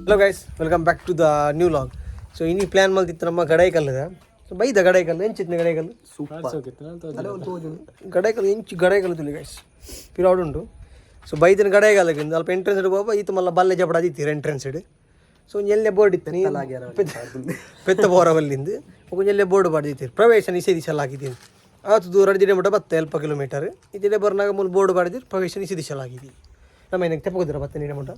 Hello guys, welcome back to the new vlog. So ಇನ್ನಿ plan ಮಾಡ್ತಿತ್ತು ನಮ್ಮ ಗಡಾಯಿಕಲ್ಲದ. ಸೊ ಬೈದ ಗಡಾಯಿಕಲ್ಲು ಎಂಚಿತ್ತಿನ ಗಡಾಯಿಕಲ್ಲು ಸೂಪರ್ ಗಡಾಯಿಕಲ್ಲು ಎಂಚು ಗಡಾಯಿಕಲ್ಲು ತುಳಿ ಗೈಸ್ ಪಿರಾಡ್ ಉಂಟು. ಸೊ ಬೈದಿನ ಗಡಾಯಿಕಲ್ಲಕ್ಕಿಂದ ಅಲ್ಪ ಎಂಟ್ರೆನ್ಸ್ ಇಡ್ ಹೋಗ ಈತ ಮಲ್ಲ ಬಲ್ಲೆ ಜಪಡ ಅದಿತ್ತೀರ ಎಂಟ್ರೆನ್ಸ್ ಇಡ್. ಸೊ ಎಲ್ಲೇ ಬೋರ್ಡ್ ಇತ್ತು ಪೆತ್ತ ಬೋರವಲ್ಲಿಂದ ಎಲ್ಲೇ ಬೋರ್ಡ್ ಬಾಡ್ದಿತ್ತೀರಿ ಪ್ರವೇಶ ನಿಷೇಧಿಸಲು ಹಾಕಿದ್ದೀನಿ. ಆತು ದೂರ ಅಡ್ದಿಡೆ ಮಟ್ಟ ಬತ್ತ ಅಲ್ಪ ಕಿಲೋಮೀಟರ್ ಇದಿಡೆ ಬರ್ನಾಗ ಮೂಲ ಬೋರ್ಡ್ ಬಾಡಿದಿರಿ ಪ್ರವೇಶ ನಿಷೇಧಿಸಲಾಗಿದ್ದೀವಿ. ನಮ್ಮ ಏನಕ್ಕೆ ತೆಪ್ಪಗೋದಿರ ಬತ್ತ ನೀಡೆ ಮಟ್ಟ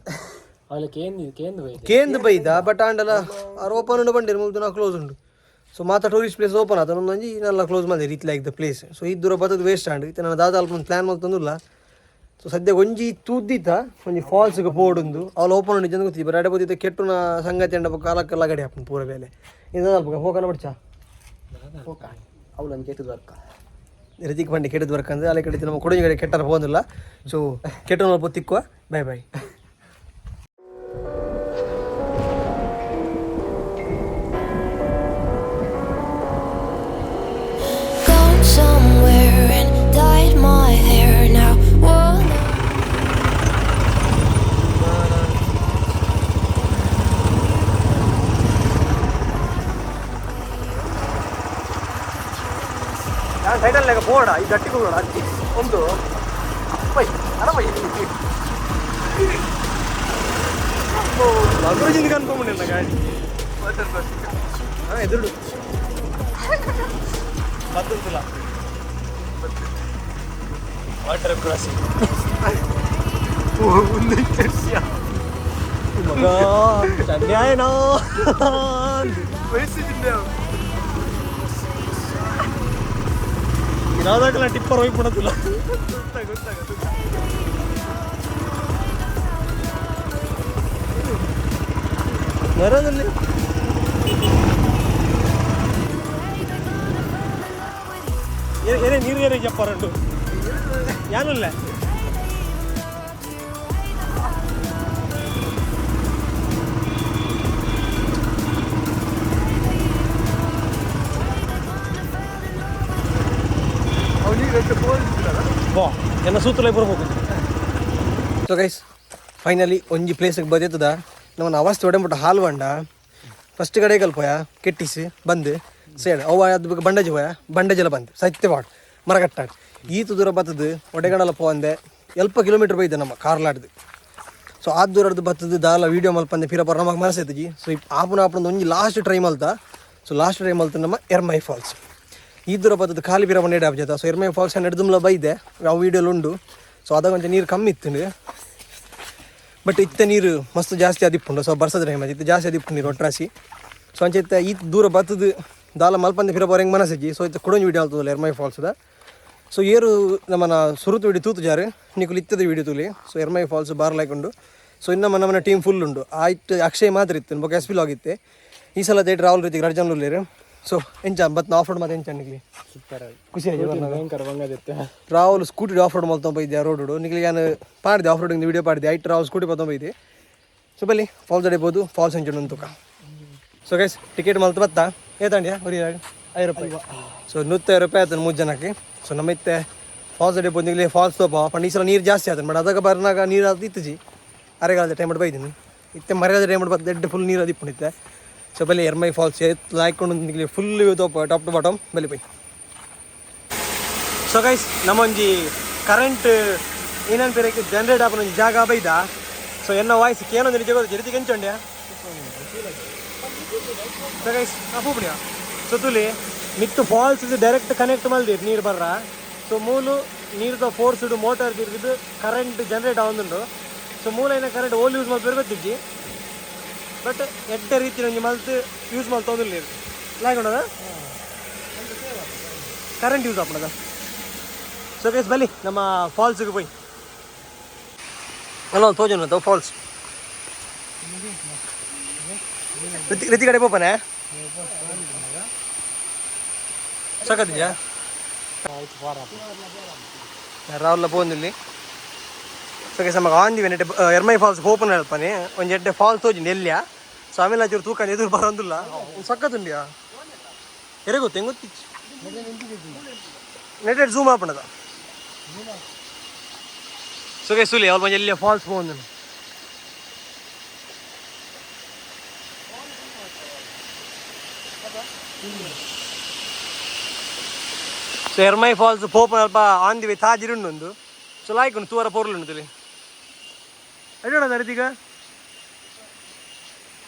ಕೇಂದ್ರ ಬೈದ ಬಟ್ ಆಂಡಲ ಅವ್ರು ಓಪನ್ ಉಂಡು ಬಂದಿರು ಮುಲ್ದು ನಾವು ಕ್ಲೋಸ್ ಉಂಡು. ಸೊ ಮಾತಾ ಟೂರಿಸ್ಟ್ ಪ್ಲೇಸ್ ಓಪನ್ ಆತ ಒಂದೊಂಜಿ ಇನ್ನೆಲ್ಲ ಕ್ಲೋಸ್ ಮಾಡಿರಿ ಇತ್ ಲೈಕ್ ದ ಪ್ಲೇಸ್. ಸೊ ಈ ದೂರ ಬತ್ತದ ವೇಸ್ಟ್ ಆಂಡ್ ಇತ್ತು ನಾನು ದಾದ ಅಲ್ಪ ಒಂದು ಪ್ಲ್ಯಾನ್ ಮಾಡ್ತಂದಿಲ್ಲ. ಸೊ ಸದ್ಯ ಒಂಜಿ ತೂದ್ದಿತ್ತ ಒಂಜಿ ಫಾಲ್ಸ್ಗೆ ಬೋರ್ಡ್ ಅವ್ಳು ಓಪನ್ ಉಂಡು ಜನ ಗೊತ್ತಿ ಬಟ್ ಅಡೆ ಕೆಟ್ಟುನ ಸಂಗತಿ ಅಂಡ ಕಾಲಕ್ಕೆಲ್ಲ ಗಡಿ ಹಾಕೊಂಡು ಪೂರ ಬೇಲೆ ಇದು ಅಲ್ಪ ಹೋಗೋಣ ಬಿಡ್ಚ ಅವು ನನ್ನ ಕೆಟ್ಟದ ವರ್ಕ ರತಿಗೆ ಬಂಡಿ ಕೆಟ್ಟದ ವರ್ಕ್ ಅಂದರೆ ಅಲ್ಲಿ ಕಡೆ ನಮ್ಮ ಕೊಡಗಿ ಕಡೆ ಕೆಟ್ಟಾರ ಹೋಗೋದಿಲ್ಲ. ಸೊ ಕೆಟ್ಟ ಸ್ವಲ್ಪ ತಿಕ್ಕುವ ಬೈ ಬೈ. ಸೈಡಲ್ಲಿ ಬೋರ್ಡ ಈ ಗಟ್ಟಿ ಕೂಡ ಅಜ್ಜಿ ಒಂದು ಅಪ್ಪೈ ಅರವೈ ಲಗ್ರುಜಿಂದ ಕನ್ಕೊಂಬಿಡಿಲ್ಲ ಗಾಡಿ ಎದುರು ಮತ್ತೊಂದಿಲ್ಲ ವಾಟರ್ ಕ್ರಾಸಿಂಗ್ ಮಗ ಅನ್ಯಾಯನಾ ವಯಸ್ಸಿದ್ದೆ ಯಾವುದಾಗಲ್ಲ ಟಿಪ್ಪರ್ ಹೋಗಿ ಬಿಡೋದಿಲ್ಲ ಬರೋದಲ್ಲಿ ಏನೇ ನೀರು ಏನೇ ಜಪ್ಪಾರಂಟು ಯಾನಿಲ್ಲ ಎಲ್ಲ ಸೂತಲೇ ಬರ್ಬೇಕು. ಸೊ ಗೈಸ್ ಫೈನಲಿ ಒಂಜಿ ಪ್ಲೇಸಿಗೆ ಬದಿತ್ತದ ನಮ್ಮ ಅವಸ್ಥೆ ಹೊಡೆಬಿಟ್ಟು ಹಾಲು ಬಂಡ ಫಸ್ಟ್ ಕಡೆ ಕಲ್ಪೋಯ ಕೆಟ್ಟಿಸಿ ಬಂದು ಸೇಡ್ ಅವ ಅದು ಬಂಡಜಿ ಹೋಯ ಬಂಡಜೆಲ್ಲ ಬಂದು ಸತ್ಯವಾಡ್ ಮರಗಟ್ಟಾಡ್ ಈತು ದೂರ ಬತ್ತದು ಒಡೆಗಡಲ್ಲ ಪೋಂದೆ ಎಲ್ಪ ಕಿಲೋಮೀಟ್ರ್ ಬೈದೆ ನಮ್ಮ ಕಾರ್ಲಾಡ್ದು. ಸೊ ಆ ದೂರದ್ದು ಬತ್ತದು ದಾಲ ವೀಡಿಯೋ ಮಲ್ಪಂದೆ ಫಿರ ಬರ ನಮಗೆ ಮನಸ್ಸೈತಿ. ಸೊ ಆಪನ ಒಂಜಿ ಲಾಸ್ಟ್ ಟ್ರೈ ಮಲ್ತ. ಸೊ ಲಾಸ್ಟ್ ಟ್ರೈ ಮಲ್ತ ನಮ್ಮ ಎರ್ಮೈ ಫಾಲ್ಸ್ ಈ ದೂರ ಬತ್ತದು ಖಾಲಿ ಬಿರ ಬಂಡೆ ಆಬ್ಜದ. ಸೊ ಎರ್ಮೈ ಫಾಲ್ಸ್ ನಡೆದುಮ್ಲ ಬೈದೆ ಆ ವೀಡಿಯೋಲು ಉಂಡು. ಸೊ ಅದಾಗ ಕೊಂಚ ನೀರು ಕಮ್ಮಿ ಇತ್ತು ಬಟ್ ಇತ್ತ ನೀರು ಮಸ್ತ್ ಜಾಸ್ತಿ ಅದಿಪ್ಪುಂಡು. ಸೊ ಬರ್ಸದ ಟೈಮ್ ಇತ್ತು ಜಾಸ್ತಿ ಅದಿಪ್ಪು ನೀರು ಒಟ್ರಾಸಿ. ಸೊ ಅಂಚೆ ಇತ್ತ ಈ ದೂರ ಬತ್ತದು ದಾಲ ಮಲ್ಪಂದೆ ಫಿರ ಬರ ಹೆಂಗೆ ಮನಸ್ಸಜ್ಜಿ. ಸೊ ಇತ್ತು ಕೊಡೊಂದು ವೀಡಿಯೋ ಆಗ್ತದಲ್ಲ ಎರ್ಮೈ ಫಾಲ್ಸ್ದ. ಸೊ ಏರು ನಮ್ಮನ ಸುರುತು ವಿಡಿಯೋ ತೂತು ಜಾರು ನಿಕುಲು ಇತ್ತದ ವೀಡಿಯೋ ತೂಲಿ. ಸೊ ಎರ್ಮೈ ಫಾಲ್ಸ್ ಬಾರ್ಲಾಯ್ಕೊಂಡು. ಸೊ ಇನ್ನು ನಮ್ಮನ ಟೀಮ್ ಫುಲ್ ಉಂಡು. ಆಯ್ತು ಅಕ್ಷಯ್ ಮಾತ್ರ ಇತ್ತು ಬೊಕ್ಕ ಎಸ್ ಪಿ ಆಗಿತ್ತೆ ಈ ಸಲ ತೇಟ್ ರಾಹುಲ್ ರೀತಿಗೆ ರಜಾನುಲ್ಲೇರು. ಸೊ ಎಂಚ ಬತ್ ಆಫ್ ರೋಡ್ ಮತ್ತೆ ಎಂಚ ನಿಕ್ಲಿ ಸೂಪರ್ ಖುಷಿ ಆಯ್ತು. ರಾಹುಲ್ ಸ್ಕೂಟಿ ಆಫ್ ರೋಡ್ ಮಲ್ತೊಂಬೈದ್ದೆ ರೋಡ್ ನಿಕ್ಲಿ ನಾನು ಪಾಡಿದೆ ಆಫ್ ರೋಡಿಂಗ್ ವೀಡಿಯೋ ಪಾಡಿದೆ ಐಟ್ ರಾಹುಲ್ ಸ್ಕೂಟಿ ಬತ್ತೊಂಬೈದೆ. ಸೊ ಬಲ್ಲಿ ಫಾಲ್ಸ್ ಅಡಿಬೋದು ಫಾಲ್ಸ್ ಎಂಚು ತುಕ. ಸೊ ಗೈಸ್ ಟಿಕೆಟ್ ಮಲ್ತು ಬತ್ತಾ ಏತಂಡ್ಯಾ ಬರೀ 5 ರೂಪಾಯಿ. ಸೊ 150 ರೂಪಾಯಿ ಆಯ್ತು 3 ಜನಕ್ಕೆ. ಸೊ ನಮ್ಮತ್ತೆ ಫಾಲ್ಸ್ ಅಡಿಬೋದು ನಿಕ್ಲಿ ಫಾಲ್ಸ್ ತೋಪ ಪಂಡ ಈ ಸಲ ನೀರು ಜಾಸ್ತಿ ಆಯ್ತು ಬಟ್ ಅದಾಗ ಬರ್ನಾಗ ನೀರು ಅದು ಇತ್ತಿಜಿ ಅರೆಗಾಲದ ಟೈಮ್ ಬೈದೀನಿ ಇತ್ತೆ ಮರೆಗಾಲದ ಟೈಮ್ ಬತ್ತು ದೊಡ್ಡ ಫುಲ್ ನೀರು ಅದಿಪ್ಪುಣಿತ್ತೆ. ಸೊ ಬಲ್ಲಿ ಎರ್ಮೈ ಫಾಲ್ಸ್ ಹಾಕೊಂಡು ನಿಕ್ಲಿ ಫುಲ್ ಟಾಪ್ ಟು ಬಾಟಮ್ ಬಲ್ಲಿ ಬೈ. ಸೊ ಗೈಸ್ ನಮ್ಮೊಂಜಿ ಕರೆಂಟ್ ಏನಂತಾರೆ ಜನ್ರೇಟ್ ಆಪನ ಒಂಜಿ ಜಾಗ ಬೈದ. ಸೊ ಎನ್ನ ವಾಯ್ಸ್ ಏನೊಂದು ನಿಜ ಜರಿತಿ ಕೆಂಚೊಂಡ್ಯಾ. ಸೊ ಗೈಸ್ ಪೂಪಣಿಯ ಸೊ ತುಲಿ ಮಿತ್ತು ಫಾಲ್ಸ್ ಡೈರೆಕ್ಟ್ ಕನೆಕ್ಟ್ ಮಲ್ದಿರು ನೀರು ಬರ್ರ. ಸೊ ಮೂಲು ನೀರ್ದ ಫೋರ್ಸ್ಡ್ ಮೋಟರ್ ತಿರುಗಿದು ಕರೆಂಟ್ ಜನ್ರೇಟ್ ಆಗೊಂದುಂಡು. ಸೊ ಮೂಲ ಏನ ಕರೆಂಟ್ ಓಲ್ ಯೂಸ್ ಮಾಡ್ತಾರೆ ಗೊತ್ತಿಜ್ಜಿ ಬಟ್ ಎಡ್ಡೆ ರೀತಿ ನಂಗೆ ಮಲ್ತು ಯೂಸ್ ಮಾಡ್ತೋದಿಲ್ಲ ನೀರು ಲಾಗೊಂಡದ ಕರೆಂಟ್ ಯೂಸ್ ಆಗ್ಬಿಡದ. ಸೊ ಗೈಸ್ ಬಲ್ಲಿ ನಮ್ಮ ಫಾಲ್ಸಿಗೆ ಹೋಯ್ ಅಲ್ಲ ತೋಜನ ಫಾಲ್ಸ್ ರಿತಿ ಕಡೆ ಪೋಪನೆ ಸಾಕತ್ತಿದ್ಯಾ ರಾಹುಲ್ ಪೋಂದಿಲ್ಲಿ. ಸೊ ಗೈಸ್ ನಮಗೆ ಆಂದಿವೆ ನೆಟ್ಟೆ ಎರ್ಮೈ ಫಾಲ್ಸ್ ಓಪನ್ ಹೇಳ್ಪಾನೆ ಒಂದು ಎಡ್ಡೆ ಫಾಲ್ಸ್ ತೋಜಿಂಡಿ ಎಲ್ಲಿಯ. ಸೊ ಆಮೇಲೆ ಅಜ್ಜರು ತೂಕ ಎದುರು ಬರೋದಿಲ್ಲ ಸಕ್ಕತ್ತುಂಡಿಯಾ ಎರೆ ಗೊತ್ತು ಹೆಂಗೆ ಗೊತ್ತಿಚ್ಚು ನೆಟ್ಟೆಡ್ ಝೂಮ್ ಆಪಣದ. ಸೊ ಗೈಸ್ ಸುಲಿ ಅವ್ರು ಮಂಜ ಎಲ್ಲಿಯ ಫಾಲ್ಸ್ ಹೋಗಿ ಸೊ ಎರ್ಮೈ ಫಾಲ್ಸ್ ಪೋಪನ ಅಲ್ಪ ಆನ್ ದಿ ವೇ ತಾಜಿರುಂಡು ಸೊ ಲಾಯ್ಕೊಂಡು ತೂವರ ಪೋರ್ಲು ಉಂಟು ಅಡ್ಡೋಣ ಈಗ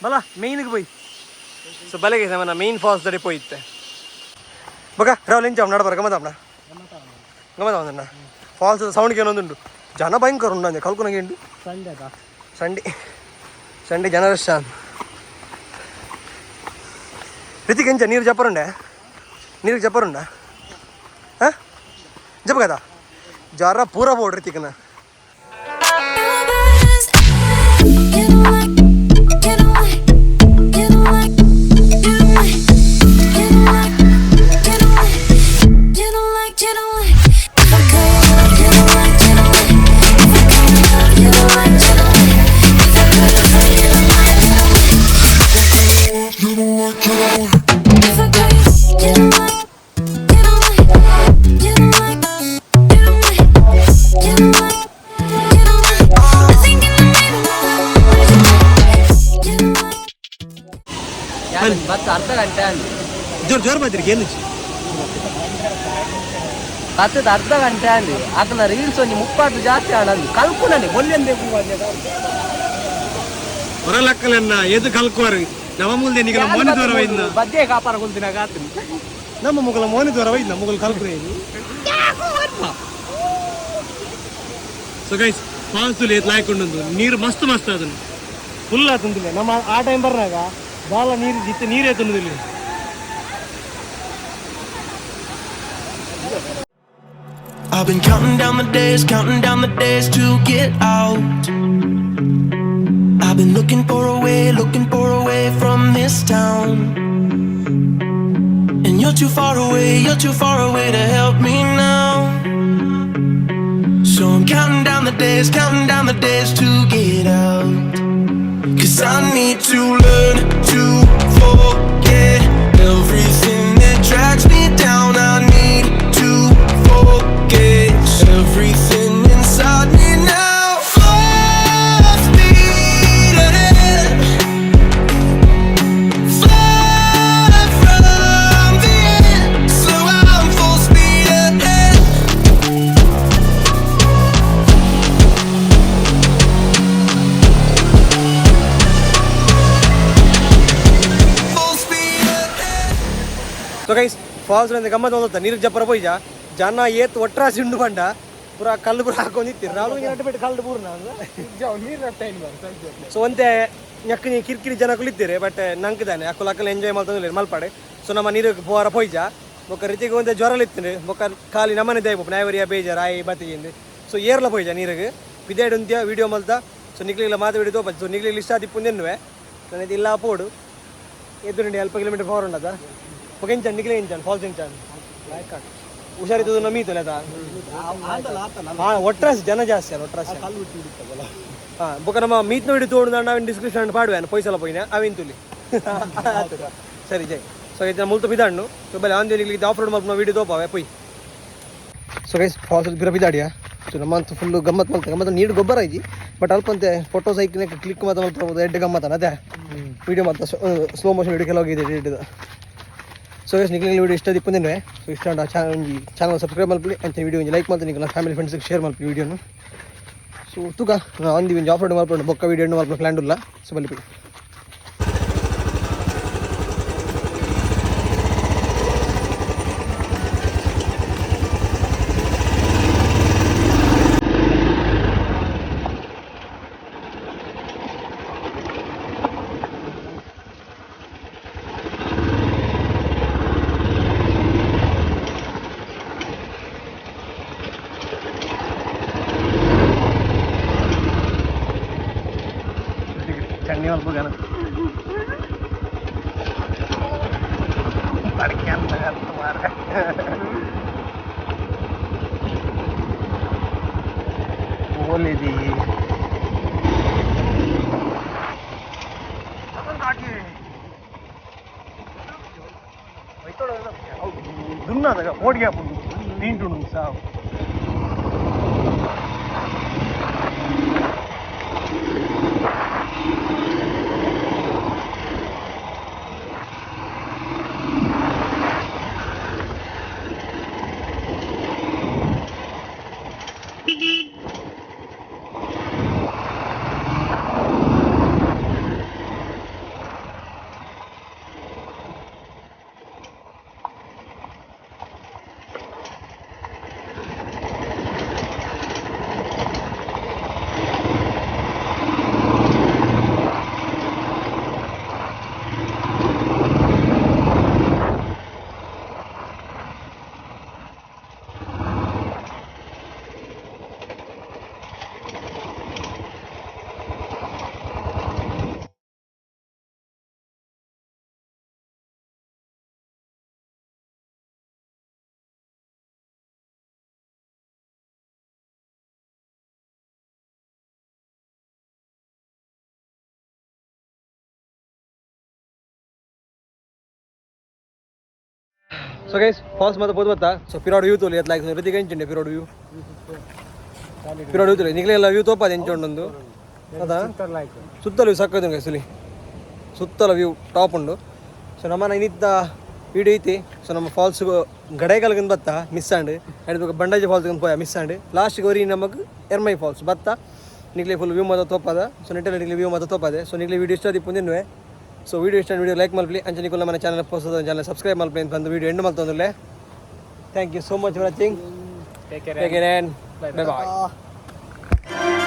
ಬಲ ಮೇಯ್ನಿಗೆ போய் ಸೊ ಬಲೆಗೆ ಸಮನ ಮೇಯ್ನ್ ಫಾಲ್ಸ್ ದಡಿ போயிತ್ತೆ ಬಗ ರಾವ್ ಲೆಂಚ ನಡಬರ ಗಮತಾವಣ ಗಮತಾವಣ್ಣ ಫಾಲ್ಸ್ ಸೌಂಡ್ಗೆ ಏನೊಂದುಂಟು ಜನ ಭಯಂಕರ ಉಂಡು ಅಂದೆ ಕಲ್ಕೊನಗೆ ಉಂಟು ಸಂಡೆ ಜನ ರಶ್ ರಿತಿಕ್ ಎಂಚ ನೀರು ಜಪ್ಪರುಂಡೆ ನೀರಿಗೆ ಜಪ್ಪರುಂಡ ಹಾಂ ಜಪ್ಪ కదా ಜ್ವರ ಪೂರ ಬೋಡ್ ರಿತಿಕ್ನ ಅರ್ಧ ಗಂಟೆ ಜೋರ್ ಜೋರ್ ಬಂದ್ರಿ ಏನು ಹತ್ತದ ಅರ್ಧ ಗಂಟೆ ಅಂದು ಅದನ್ನ ರೀಲ್ಸ್ ಒಂದು 30 ಜಾಸ್ತಿ ಆಡಂದು ಕಲ್ಪನೆ ಒಳ್ಳೆನ್ ಬೇಕು ಹೊರಲಕ್ಕಲನ್ನ ಎದು ಕಲ್ಕೋರಿ ನಮ್ಮ ಮುಂದೆ ನಿಗಲ ಮೋನಿ ದೂರ ವೈದ್ನ ಬದ್ದೆ ಕಾಪಾರ ಕುಂತಿನಾಗ ಆತೀನಿ ನಮ್ಮ ಮುಗಲ ಮೋನಿ ದೂರ ವೈದ್ನ ಮುಗಲ ಕಲ್ಕೋರಿ ಸೊ ಗೈಸ್ ಫಾಲ್ಸ್ ಲೇಟ್ ಲಾಯ್ಕೊಂಡೊಂದು ನೀರು ಮಸ್ತ್ ಮಸ್ತ್ ಅದನ್ನು ಫುಲ್ ಆತಂದಿಲ್ಲ ನಮ್ಮ ಆ ಟೈಮ್ ಬರ್ನಾಗ ಬಾಳ ನೀರು ಜಿತ್ತೆ ನೀರೇ ತಂದಿಲ್ಲ I've been counting down the days to get out. I've been looking for a way from this town. And you're too far away to help me now. So I'm counting down the days to get out. 'Cause I need to learn to forget everything that drags me down. I need to forget everything inside me now. Full speed ahead, fly from the end. So I'm full speed ahead. Full speed ahead. So guys falls ಗಮ್ಮತ್ ಹೋದ ನೀರಿಗೆ ಜಪ್ಪರ ಪೋಯ್ಜ ಜನ ಏತ್ ಒಟ್ರಾಸಿ ಉಂಡು ಬಂಡ ಪೂರ ಕಲ್ಲು ಪೂರ ಹಾಕೊಂಡಿರ್ತೀರಿ ನಾವು ಹಿಂಗೆ ಬಿಟ್ಟು ಕಲ್ಲು ಪೂರ್ಣ ಸೊ ಒಂದೇ ñಕ್ಕನಿ ಕಿರಿಕಿರಿ ಜನ ಕುಳಿತೀರಿ ಬಟ್ ನಂಕಿದ್ದಾನೆ ಅಕ್ಕಲ ಎಂಜಾಯ್ ಮಾಡ್ತಂದ್ರೆ ಮಲ್ಪಾಡೆ ಸೊ ನಮ್ಮ ನೀರಿಗೆ ಪೋರ ಪೋಯ್ಜ ಬೊಕ್ಕ ರೀತಿಗೆ ಒಂದೇ ಜ್ವರ ಇತ್ತು ಬೊಕ್ಕ ಖಾಲಿ ನಮ್ಮನೆ ದಯ ನಾಯವರಿಯ ಬೇಜಾರು ಆಯಿ ಬತ್ತಿಗೆ ಸೊ ಏರ್ಲ ಪೋಯ್ಜ ನೀರಿಗೆ ಬಿದೇಡ್ ಉಂತ್ಯ ವೀಡಿಯೋ ಮಲ್ತ ಸೊ ನಿಕ್ಲಿಲ್ಲ ಮಾತಾಡಿ ತೋಪ ಸೊ ನಿಕ್ಲಿಲ್ಲ ಇಷ್ಟ ಆದಿಪ್ಪುಂದೆನ್ನುವೆ ನನಗೆ ಇಲ್ಲ ಪೋಡು ಎದುರುಂಡಿ ಅಲ್ಪ ಕಿಲೋಮೀಟರ್ ಫಾರ್ ಉಂಡದ ಬೊಕ್ಕ ಎಂಚಾನ್ ನಿಕ್ಲೆ ಎಂಚಾನ್ ಫಾಲ್ಸ್ ಎಂಚಾನ್ ಹುಷಾರಿದ್ದು ನಮೀತಲ್ಲ ಹಾಂ ಒಟ್ರಾಸಿ ಜನ ಜಾಸ್ತಿ ಅಲ್ಲ ಒಟ್ರಾಸಿ ಹಾಂ ಬೊಕ್ಕ ನಮ್ಮ ಮೀತ್ನ ಹಿಡಿದು ತೋಡು ನಾವು ಡಿಸ್ಕ್ರಿಪ್ಷನ್ ಪಾಡುವೆ ಪೈಸಲ ಪೋಯ್ನ ಅವೇನು ತುಲಿ ಸರಿ ಜೈ ಸೊ ಇದನ್ನ ಮುಲ್ತು ಬಿದ್ದಾಣ್ಣು ಸೊ ಬಲೆ ಆಂದೇನಿಗೆ ಇದು ಆಫ್ ರೋಡ್ ಮಾಡ್ಕೊಂಡು ವೀಡಿಯೋ ತೋಪಾವೆ ಪೊಯ್ ಸೊ ಗೈಸ್ ಫಾಲ್ಸ್ ಬಿರ ಬಿದ್ದಾಡಿಯಾ ಸೊ ನಮ್ಮಂತೂ ಫುಲ್ಲು ಗಮ್ಮತ್ ಮಾಡ್ತಾರೆ ಗಮ್ಮತ್ತು ನೀರು ಗೊಬ್ಬರ ಐತಿ ಬಟ್ ಅಲ್ಪಂತೆ ಫೋಟೋಸ್ ಐಕಿನ ಕ್ಲಿಕ್ ಮಾತ್ರ ಮಾಡ್ಬೋದು ಎಡ್ಡೆ ಗಮ್ಮತ್ತನ ಅದೇ ವೀಡಿಯೋ ಮಾತ್ರ ಸ್ಲೋ ಮೋಷನ್ ವೀಡಿಯೋ ಕೆಲವು ಹೋಗಿದೆ ಎಡ್ಡಿದ್ದು ಸೊ ಗೈಸ್ ನಿಕ್ಲಿಗೆ ವೀಡಿಯೋ ಇಷ್ಟ ದಿಪ್ಪಂದೇನೆ ಸೊ ಇಷ್ಟ ಉಂಟು ಚಾನಲ್ ಸಬ್ಸ್ಕ್ರೈಬ್ ಮಲ್ಪಲಿ ಅಂತ ವೀಡಿಯೋ ಲೈಕ್ ಮಾಡ್ತೀನಿ ನಿಕ್ಲ ಫ್ಯಾಮಿಲಿ ಫ್ರೆಂಡ್ಸ್ಗೆ ಶೇರ್ ಮಲ್ಪಿ ವೀಡಿಯೋನು ಸೊ ತೂಕ ಆನ್ ದಿ ಆಫ್ ರೋಡ್ ಮಾಡ್ಕೊಂಡು ಬೊಕ್ಕ ವೀಡಿಯೋ ಮಲ್ಪ ಪ್ಲ್ಯಾನ್ ಇಲ್ಲ ಸೊ ಬಲಿಪಿ ചണ്ണി വളർത്തുകയാണ് പഠിക്കാൻ ഓലിതി ದುನ್ನದಾಗ ಓಡಿಗೆ ಹಾಕೊಂಡು ನೀಂಟು ಸಾವು ಸೊ ಗೈಸ್ ಫಾಲ್ಸ್ ಮತ್ತೆ ಬೋದು ಬತ್ತಾ ಸೊ ಪಿರಾಡ್ ವ್ಯೂ ತೋಲಿ ಅತ್ ಲೈಕ್ ರೀತಿ ಎಂಚುಂಡೆ ಪಿರಾಡ್ ವ್ಯೂ ತೋಲಿ ನಿಗಲೆಲ್ಲ ವ್ಯೂ ತೋಪದ ಎಂಚುಂಡೊಂದು ಅದಾ ಸುತ್ತಲ ವ್ಯೂ ಸಾಕೋದು ಗೈಸ್ ಇಲ್ಲಿ ಸುತ್ತಲ ವ್ಯೂ ಟಾಪ್ ಉಂಡು ಸೊ ನಮ್ಮನ ಇನ್ನಿದ್ದ ವೀಡಿಯೋ ಐತಿ ಸೊ ನಮ್ಮ ಫಾಲ್ಸ್ ಗಡೈಗಾಲ್ಗಂದು ಬತ್ತಾ ಮಿಸ್ ಆಂಡ್ ಹೇಳಿದ ಬಂಡಾಜಿ ಫಾಲ್ಸ್ ಪೋಯ ಮಿಸ್ ಆಂಡ್ ಲಾಸ್ಟ್ಗೆ ವರಿ ನಮಗೆ ಎರ್ಮೈ ಫಾಲ್ಸ್ ಬತ್ತಾ ನಿಗಲೆ ಫುಲ್ ವ್ಯೂ ಮಾತ್ರ ತೋಪದ ಸೊ ನೆಟ್ಟಲ್ಲಿ ನಿಗಲೆ ವ್ಯೂ ಮಾತ್ರ ತೋಪದೆ ಸೊ ನಿಗಲೆ ವೀಡಿಯೋ ಇಷ್ಟ ಆದಿ ಪುಂದಿನ್ವೆ ಸೊ ವೀಡಿಯೋ ಇಷ್ಟ ವೀಡಿಯೋ ಲೈಕ್ ಮಲ್ಪಲಿ ಅಂಚೆ ನಿಕುಲ್ಲ మన ಚಾನಲ್ ಪೋಸ್ಟ್ ಚಾನಲ್ ಸಬ್ಸ್ಕ್ರೈಬ್ ಮಲ್ಪಲಿ ಅಂತ ಒಂದು ವೀಡಿಯೋ ಎಂಡ್ ಮಲ್ತಂದ್ರೆ thank you so much for watching take care and bye by